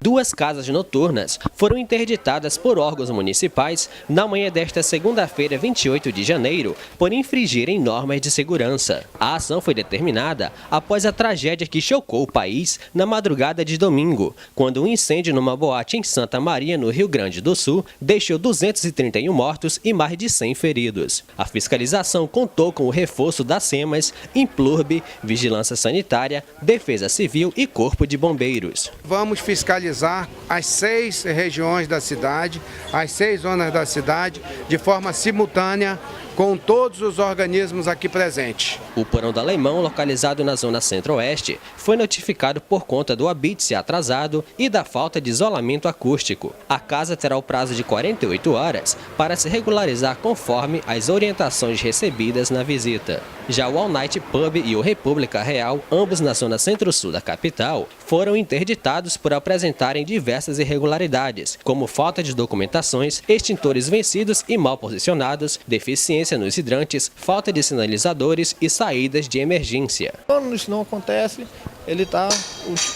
Duas casas noturnas foram interditadas por órgãos municipais na manhã desta segunda-feira, 28 de janeiro, por infringirem normas de segurança. A ação foi determinada após a tragédia que chocou o país na madrugada de domingo, quando um incêndio numa boate em Santa Maria, no Rio Grande do Sul, deixou 231 mortos e mais de 100 feridos. A fiscalização contou com o reforço das SEMAS, Implurb, Vigilância Sanitária, Defesa Civil e Corpo de Bombeiros. Vamos fiscalizar as 6 regiões da cidade, as 6 zonas da cidade, de forma simultânea, com todos os organismos aqui presentes. O Porão do Alemão, localizado na zona centro-oeste, foi notificado por conta do habite atrasado e da falta de isolamento acústico. A casa terá o prazo de 48 horas para se regularizar conforme as orientações recebidas na visita. Já o All Night Pub e o República Real, ambos na zona centro-sul da capital, foram interditados por apresentarem diversas irregularidades, como falta de documentações, extintores vencidos e mal posicionados, deficiência nos hidrantes, falta de sinalizadores e saídas de emergência. Quando isso não acontece, ele está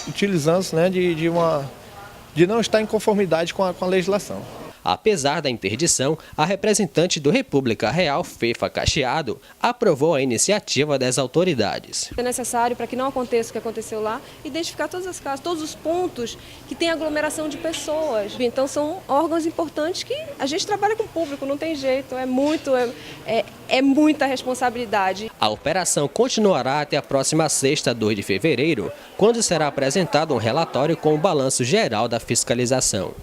utilizando-se, né, de não estar em conformidade com a legislação. Apesar da interdição, a representante do República Real, Fefa Cacheado, aprovou a iniciativa das autoridades. É necessário, para que não aconteça o que aconteceu lá, identificar todas as casas, todos os pontos que tem aglomeração de pessoas. Então são órgãos importantes que a gente trabalha com o público, não tem jeito, é muita responsabilidade. A operação continuará até a próxima sexta, 2 de fevereiro, quando será apresentado um relatório com o balanço geral da fiscalização.